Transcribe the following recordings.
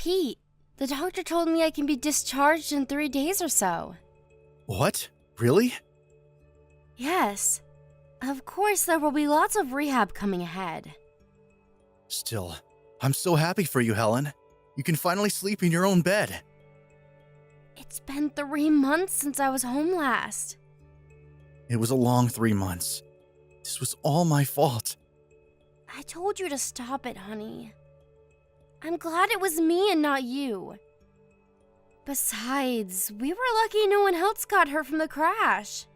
Pete, the doctor told me I can be discharged in 3 days or so. What? Really? Yes. Of course, there will be lots of rehab coming ahead. Still, I'm so happy for you, Helen. You can finally sleep in your own bed. It's been 3 months since I was home last. It was a long 3 months. This was all my fault. I told you to stop it, honey. I'm glad it was me and not you. Besides, we were lucky no one else got hurt from the crash.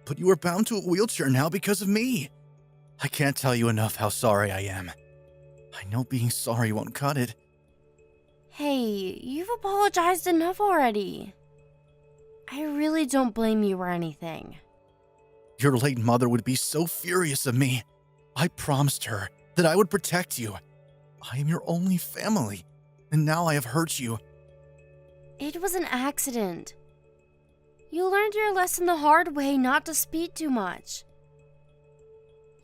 But you are bound to a wheelchair now because of me. I can't tell you enough how sorry I am. I know being sorry won't cut it. Hey, you've apologized enough already. I really don't blame you or anything. Your late mother would be so furious of me. I promised her that I would protect you. I am your only family, and now I have hurt you. It was an accident. You learned your lesson the hard way not to speed too much.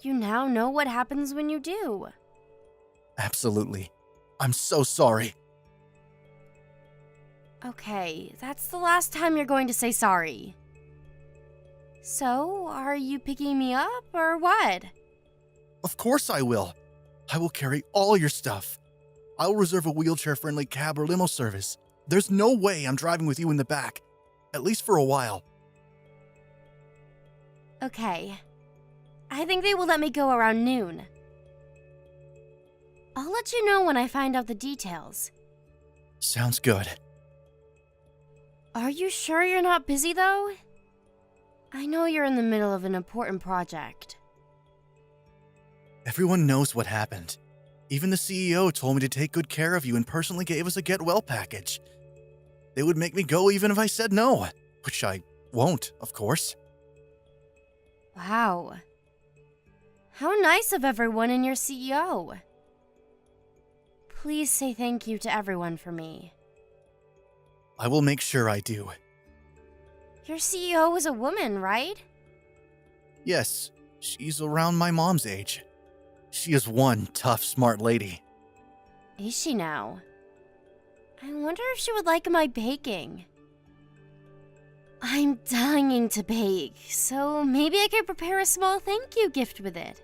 You now know what happens when you do. Absolutely. I'm so sorry. Okay, that's the last time you're going to say sorry. So, are you picking me up or what? Of course I will. I will carry all your stuff. I will reserve a wheelchair-friendly cab or limo service. There's no way I'm driving with you in the back, at least for a while. Okay. I think they will let me go around noon. I'll let you know when I find out the details. Sounds good. Are you sure you're not busy, though? I know you're in the middle of an important project. Everyone knows what happened. Even the CEO told me to take good care of you and personally gave us a get well package. They would make me go even if I said no, which I won't, of course. Wow. How nice of everyone and your CEO. Please say thank you to everyone for me. I will make sure I do. Your CEO is a woman, right? Yes, she's around my mom's age. She is one tough, smart lady. Is she now? I wonder if she would like my baking. I'm dying to bake, so maybe I could prepare a small thank you gift with it.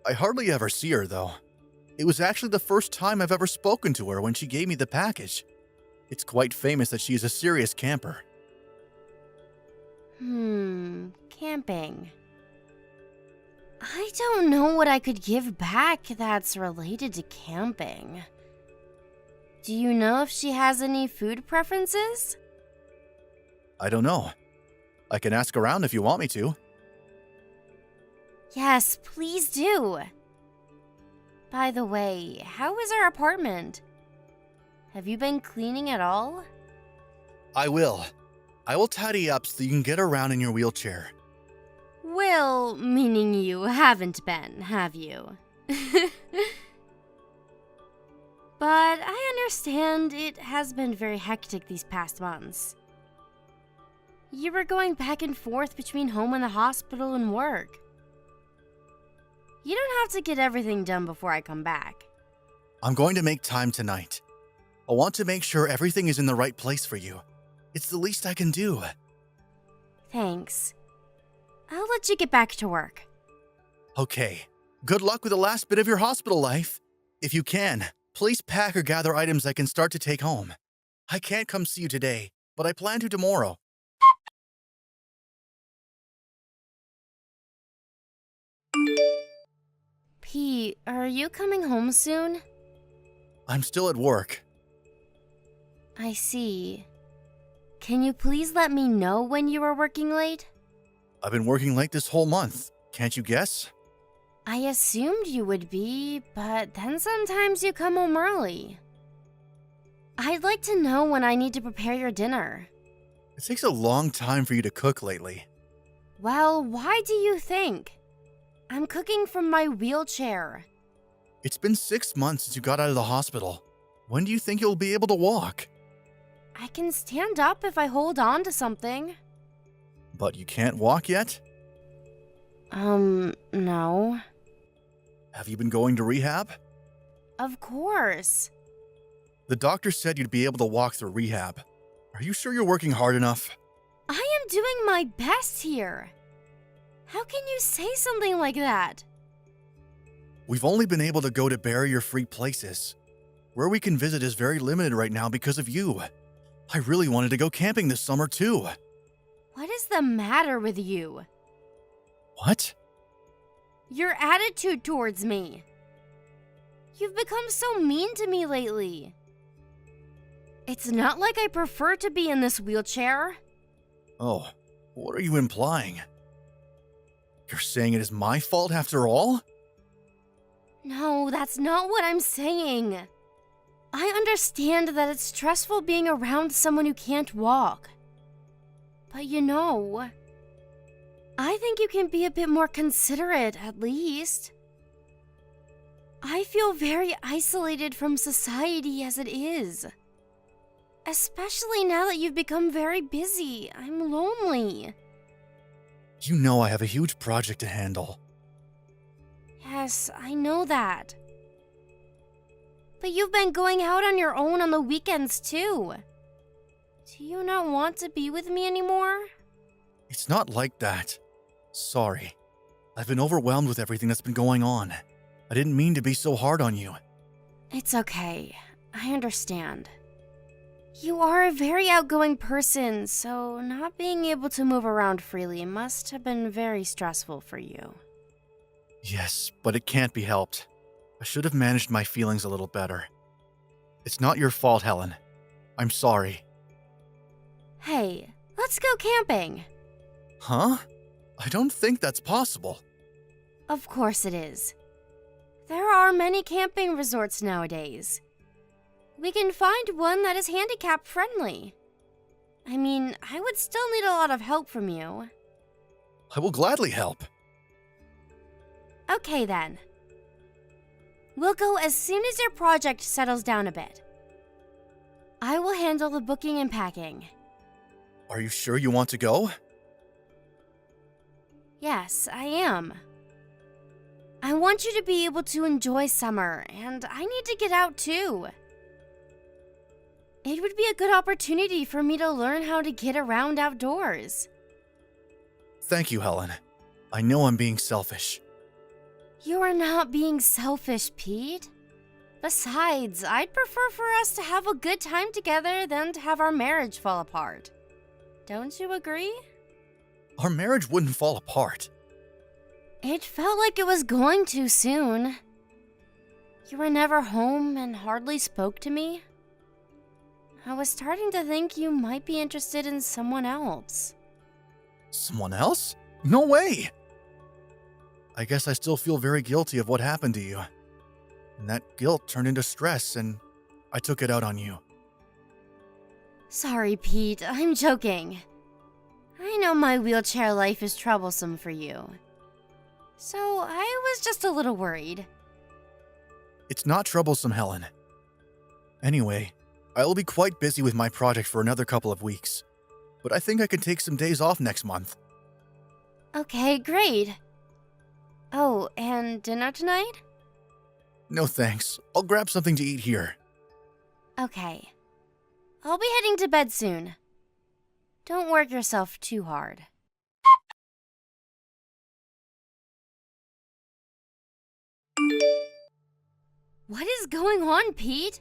I hardly ever see her, though. It was actually the first time I've ever spoken to her when she gave me the package. It's quite famous that she is a serious camper. Camping. I don't know what I could give back that's related to camping. Do you know if she has any food preferences? I don't know. I can ask around if you want me to. Yes, please do. By the way, how is our apartment? Have you been cleaning at all? I will. I will tidy up so you can get around in your wheelchair. Well, meaning you haven't been, have you? But I understand it has been very hectic these past months. You were going back and forth between home and the hospital and work. You don't have to get everything done before I come back. I'm going to make time tonight. I want to make sure everything is in the right place for you. It's the least I can do. Thanks. I'll let you get back to work. Okay. Good luck with the last bit of your hospital life. If you can, please pack or gather items I can start to take home. I can't come see you today, but I plan to tomorrow. Pete, are you coming home soon? I'm still at work. I see. Can you please let me know when you are working late? I've been working late this whole month. Can't you guess? I assumed you would be, but then sometimes you come home early. I'd like to know when I need to prepare your dinner. It takes a long time for you to cook lately. Well, why do you think? I'm cooking from my wheelchair. It's been 6 months since you got out of the hospital. When do you think you'll be able to walk? I can stand up if I hold on to something. But you can't walk yet? No. Have you been going to rehab? Of course. The doctor said you'd be able to walk through rehab. Are you sure you're working hard enough? I am doing my best here. How can you say something like that? We've only been able to go to barrier-free places. Where we can visit is very limited right now because of you. I really wanted to go camping this summer too. What is the matter with you? What? Your attitude towards me. You've become so mean to me lately. It's not like I prefer to be in this wheelchair. Oh, what are you implying? You're saying it is my fault after all? No, that's not what I'm saying. I understand that it's stressful being around someone who can't walk. But I think you can be a bit more considerate, at least. I feel very isolated from society as it is. Especially now that you've become very busy. I'm lonely. You know I have a huge project to handle. Yes, I know that. But you've been going out on your own on the weekends too. Do you not want to be with me anymore? It's not like that. Sorry. I've been overwhelmed with everything that's been going on. I didn't mean to be so hard on you. It's okay. I understand. You are a very outgoing person, so not being able to move around freely must have been very stressful for you. Yes, but it can't be helped. I should have managed my feelings a little better. It's not your fault, Helen. I'm sorry. Hey, let's go camping. Huh? I don't think that's possible. Of course it is. There are many camping resorts nowadays. We can find one that is handicap friendly. I mean, I would still need a lot of help from you. I will gladly help. Okay then. We'll go as soon as your project settles down a bit. I will handle the booking and packing. Are you sure you want to go? Yes, I am. I want you to be able to enjoy summer, and I need to get out too. It would be a good opportunity for me to learn how to get around outdoors. Thank you, Helen. I know I'm being selfish. You are not being selfish, Pete. Besides, I'd prefer for us to have a good time together than to have our marriage fall apart. Don't you agree? Our marriage wouldn't fall apart. It felt like it was going to soon. You were never home and hardly spoke to me. I was starting to think you might be interested in someone else. Someone else? No way! I guess I still feel very guilty of what happened to you. And that guilt turned into stress, and I took it out on you. Sorry, Pete, I'm joking. I know my wheelchair life is troublesome for you. So I was just a little worried. It's not troublesome, Helen. Anyway, I will be quite busy with my project for another couple of weeks. But I think I can take some days off next month. Okay, great. Oh, and dinner tonight? No thanks. I'll grab something to eat here. Okay. I'll be heading to bed soon. Don't work yourself too hard. What is going on, Pete?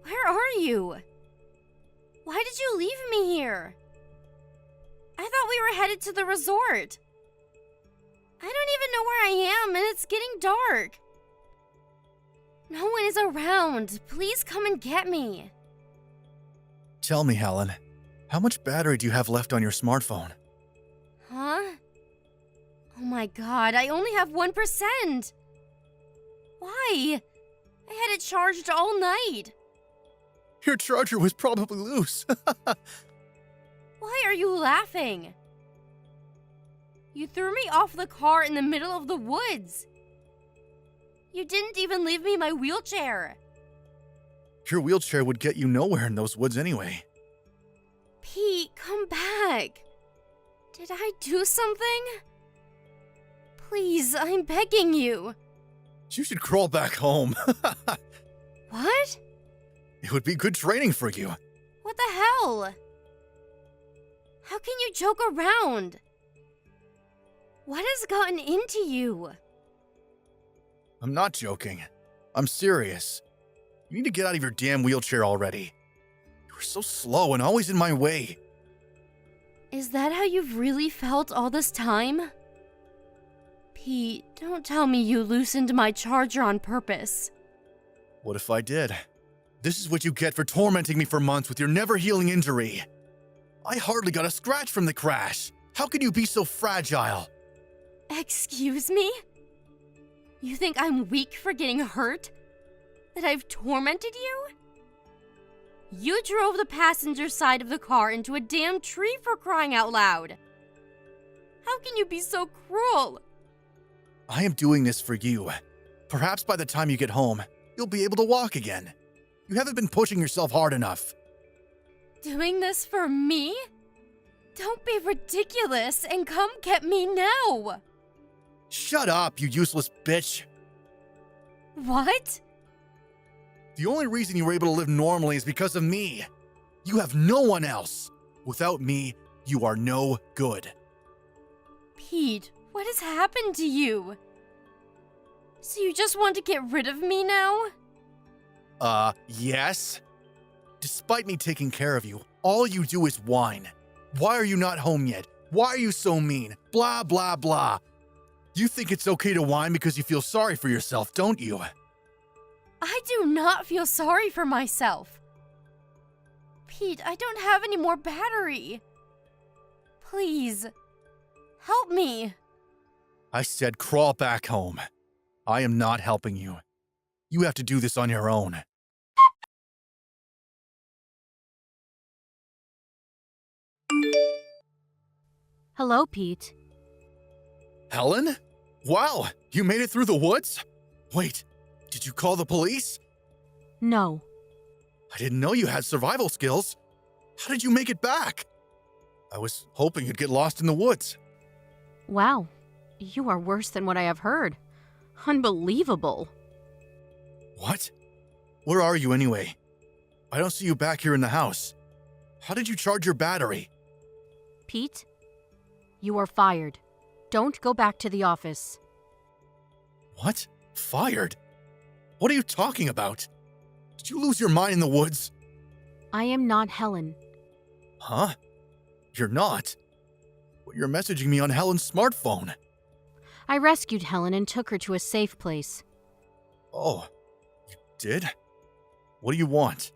Where are you? Why did you leave me here? I thought we were headed to the resort. I don't even know where I am, and it's getting dark. No one is around. Please come and get me. Tell me, Helen, how much battery do you have left on your smartphone? Huh? Oh my god, I only have 1%. Why? I had it charged all night. Your charger was probably loose. Why are you laughing? You threw me off the car in the middle of the woods. You didn't even leave me my wheelchair. Your wheelchair would get you nowhere in those woods anyway. Pete, come back. Did I do something? Please, I'm begging you. You should crawl back home. What? It would be good training for you. What the hell? How can you joke around? What has gotten into you? I'm not joking. I'm serious. You need to get out of your damn wheelchair already. You were so slow and always in my way. Is that how you've really felt all this time? Pete, don't tell me you loosened my charger on purpose. What if I did? This is what you get for tormenting me for months with your never-healing injury. I hardly got a scratch from the crash. How can you be so fragile? Excuse me? You think I'm weak for getting hurt? That I've tormented you? You drove the passenger side of the car into a damn tree for crying out loud. How can you be so cruel? I am doing this for you. Perhaps by the time you get home, you'll be able to walk again. You haven't been pushing yourself hard enough. Doing this for me? Don't be ridiculous and come get me now. Shut up, you useless bitch. What? The only reason you were able to live normally is because of me. You have no one else. Without me, you are no good. Pete, what has happened to you? So you just want to get rid of me now? Yes. Despite me taking care of you, all you do is whine. Why are you not home yet? Why are you so mean? Blah, blah, blah. You think it's okay to whine because you feel sorry for yourself, don't you? I do not feel sorry for myself. Pete, I don't have any more battery. Please, help me. I said crawl back home. I am not helping you. You have to do this on your own. Hello, Pete. Helen? Wow, you made it through the woods? Wait, did you call the police? No. I didn't know you had survival skills. How did you make it back? I was hoping you'd get lost in the woods. Wow, you are worse than what I have heard. Unbelievable. What? Where are you anyway? I don't see you back here in the house. How did you charge your battery? Pete, you are fired. Don't go back to the office. What? Fired? What are you talking about? Did you lose your mind in the woods? I am not Helen. Huh? You're not? But you're messaging me on Helen's smartphone. I rescued Helen and took her to a safe place. Oh, you did? What do you want?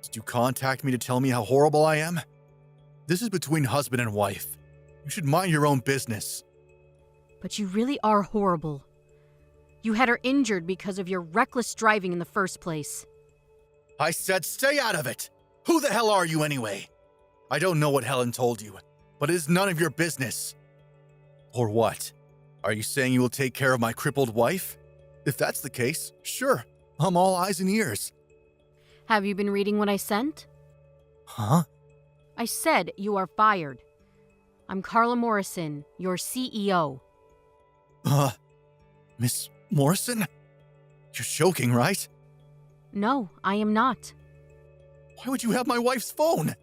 Did you contact me to tell me how horrible I am? This is between husband and wife. You should mind your own business. But you really are horrible. You had her injured because of your reckless driving in the first place. I said stay out of it! Who the hell are you anyway? I don't know what Helen told you, but it is none of your business. Or what? Are you saying you will take care of my crippled wife? If that's the case, sure, I'm all eyes and ears. Have you been reading what I sent? Huh? I said you are fired. I'm Carla Morrison, your CEO. Miss Morrison? You're joking, right? No, I am not. Why would you have my wife's phone?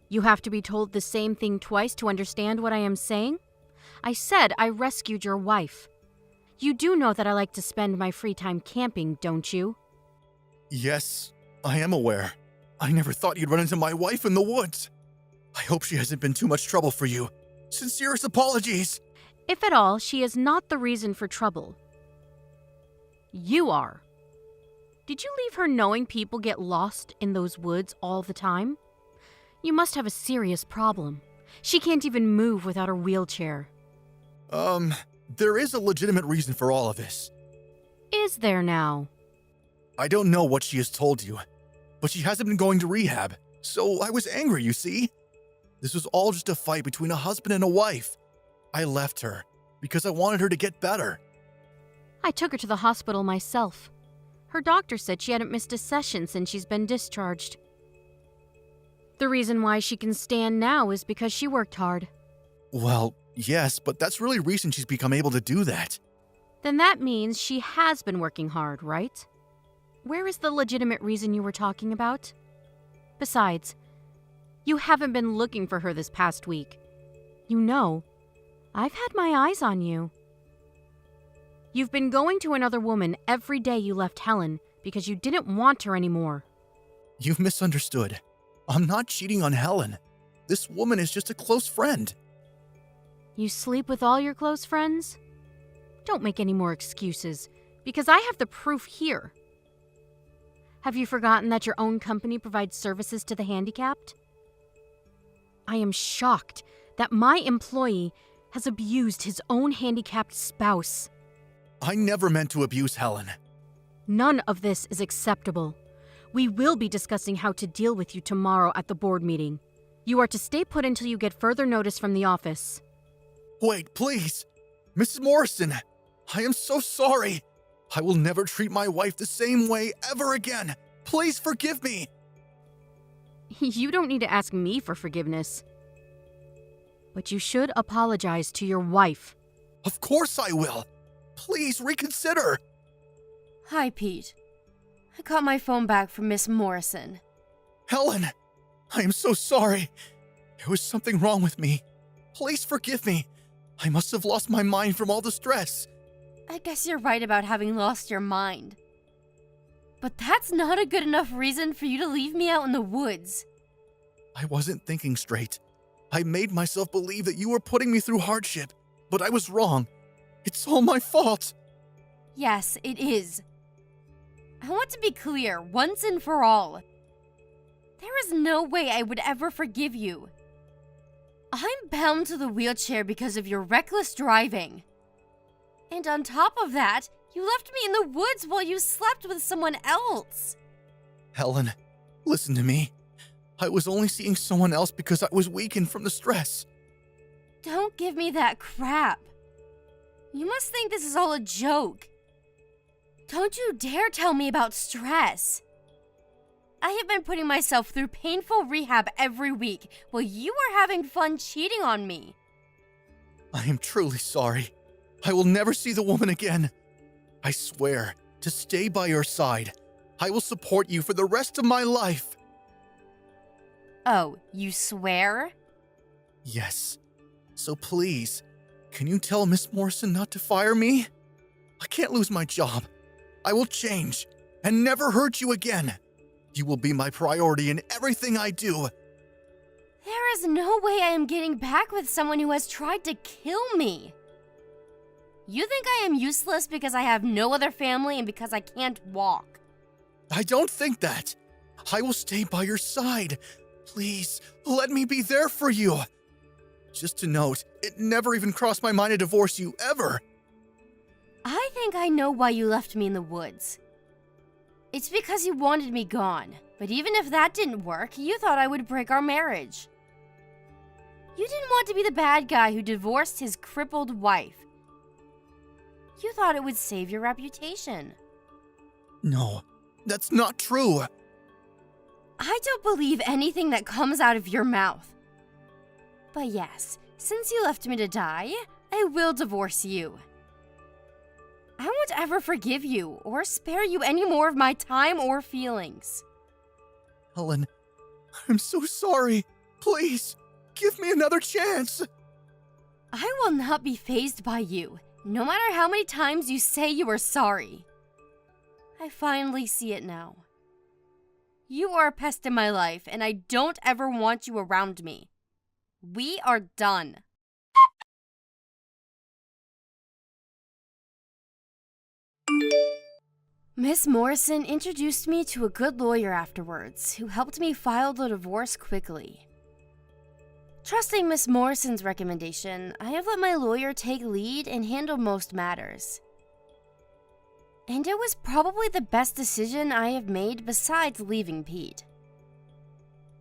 You have to be told the same thing twice to understand what I am saying? I said I rescued your wife. You do know that I like to spend my free time camping, don't you? Yes, I am aware. I never thought you'd run into my wife in the woods. I hope she hasn't been too much trouble for you. Sincerest apologies. If at all, she is not the reason for trouble. You are. Did you leave her knowing people get lost in those woods all the time? You must have a serious problem. She can't even move without her wheelchair. There is a legitimate reason for all of this. Is there now? I don't know what she has told you, but she hasn't been going to rehab, so I was angry, you see? This was all just a fight between a husband and a wife. I left her because I wanted her to get better. I took her to the hospital myself. Her doctor said she hadn't missed a session since she's been discharged. The reason why she can stand now is because she worked hard. Well, yes, but that's really recent she's become able to do that. Then that means she has been working hard, right? where is the legitimate reason you were talking about? Besides, you haven't been looking for her this past week. You know, I've had my eyes on you. You've been going to another woman every day you left Helen because you didn't want her anymore. You've misunderstood. I'm not cheating on Helen. This woman is just a close friend. You sleep with all your close friends? Don't make any more excuses, because I have the proof here. Have you forgotten that your own company provides services to the handicapped? I am shocked that my employee has abused his own handicapped spouse. I never meant to abuse Helen. None of this is acceptable. We will be discussing how to deal with you tomorrow at the board meeting. You are to stay put until you get further notice from the office. Wait, please. Mrs. Morrison, I am so sorry. I will never treat my wife the same way ever again. Please forgive me. You don't need to ask me for forgiveness. But you should apologize to your wife. Of course I will. Please reconsider. Hi, Pete. I got my phone back from Miss Morrison. Helen, I am so sorry. There was something wrong with me. Please forgive me. I must have lost my mind from all the stress. I guess you're right about having lost your mind. But that's not a good enough reason for you to leave me out in the woods. I wasn't thinking straight. I made myself believe that you were putting me through hardship, but I was wrong. It's all my fault. Yes, it is. I want to be clear once and for all. There is no way I would ever forgive you. I'm bound to the wheelchair because of your reckless driving. And on top of that, you left me in the woods while you slept with someone else. Helen, listen to me. I was only seeing someone else because I was weakened from the stress. Don't give me that crap. You must think this is all a joke. Don't you dare tell me about stress. I have been putting myself through painful rehab every week while you are having fun cheating on me. I am truly sorry. I will never see the woman again. I swear to stay by your side. I will support you for the rest of my life. Oh, you swear? Yes. So please, can you tell Miss Morrison not to fire me? I can't lose my job. I will change and never hurt you again. You will be my priority in everything I do. There is no way I am getting back with someone who has tried to kill me. You think I am useless because I have no other family and because I can't walk? I don't think that. I will stay by your side. Please, let me be there for you. Just to note, it never even crossed my mind to divorce you, ever. I think I know why you left me in the woods. It's because you wanted me gone, but even if that didn't work, you thought I would break our marriage. You didn't want to be the bad guy who divorced his crippled wife. You thought it would save your reputation. No, that's not true. I don't believe anything that comes out of your mouth. But yes, since you left me to die, I will divorce you. I won't ever forgive you or spare you any more of my time or feelings. Helen, I'm so sorry. Please, give me another chance. I will not be fazed by you, no matter how many times you say you are sorry. I finally see it now. You are a pest in my life, and I don't ever want you around me. We are done. Miss Morrison introduced me to a good lawyer afterwards, who helped me file the divorce quickly. Trusting Miss Morrison's recommendation, I have let my lawyer take lead and handle most matters. And it was probably the best decision I have made besides leaving Pete.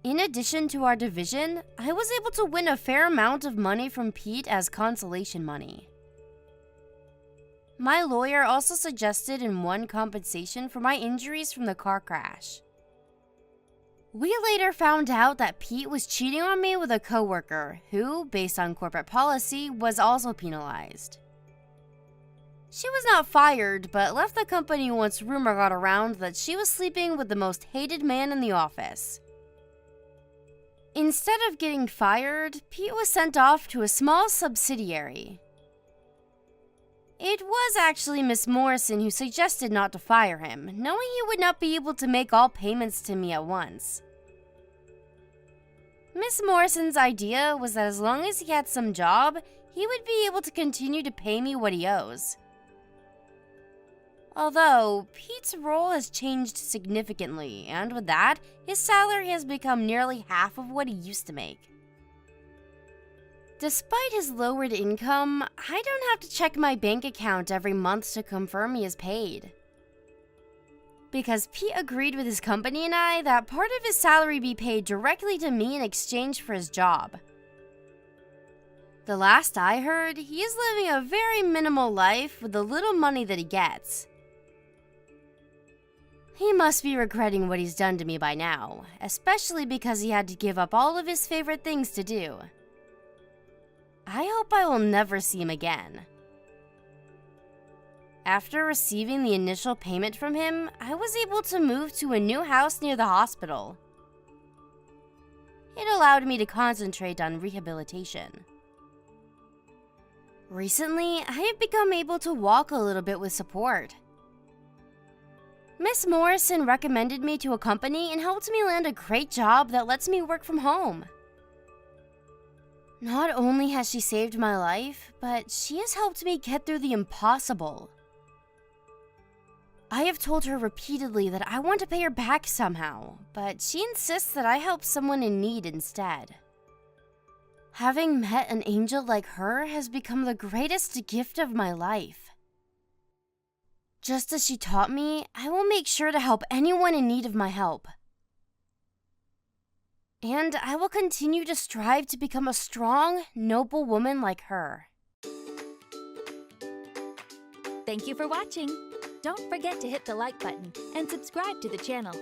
In addition to our division, I was able to win a fair amount of money from Pete as consolation money. My lawyer also suggested and won compensation for my injuries from the car crash. We later found out that Pete was cheating on me with a coworker who, based on corporate policy, was also penalized. She was not fired, but left the company once rumor got around that she was sleeping with the most hated man in the office. Instead of getting fired, Pete was sent off to a small subsidiary. It was actually Miss Morrison who suggested not to fire him, knowing he would not be able to make all payments to me at once. Miss Morrison's idea was that as long as he had some job, he would be able to continue to pay me what he owes. Although, Pete's role has changed significantly, and with that, his salary has become nearly half of what he used to make. Despite his lowered income, I don't have to check my bank account every month to confirm he is paid. Because Pete agreed with his company and I that part of his salary be paid directly to me in exchange for his job. The last I heard, he is living a very minimal life with the little money that he gets. He must be regretting what he's done to me by now, especially because he had to give up all of his favorite things to do. I hope I will never see him again. After receiving the initial payment from him, I was able to move to a new house near the hospital. It allowed me to concentrate on rehabilitation. Recently, I have become able to walk a little bit with support. Miss Morrison recommended me to a company and helped me land a great job that lets me work from home. Not only has she saved my life, but she has helped me get through the impossible. I have told her repeatedly that I want to pay her back somehow, but she insists that I help someone in need instead. Having met an angel like her has become the greatest gift of my life. Just as she taught me, I will make sure to help anyone in need of my help. And I will continue to strive to become a strong, noble woman like her. Thank you for watching. Don't forget to hit the like button and subscribe to the channel.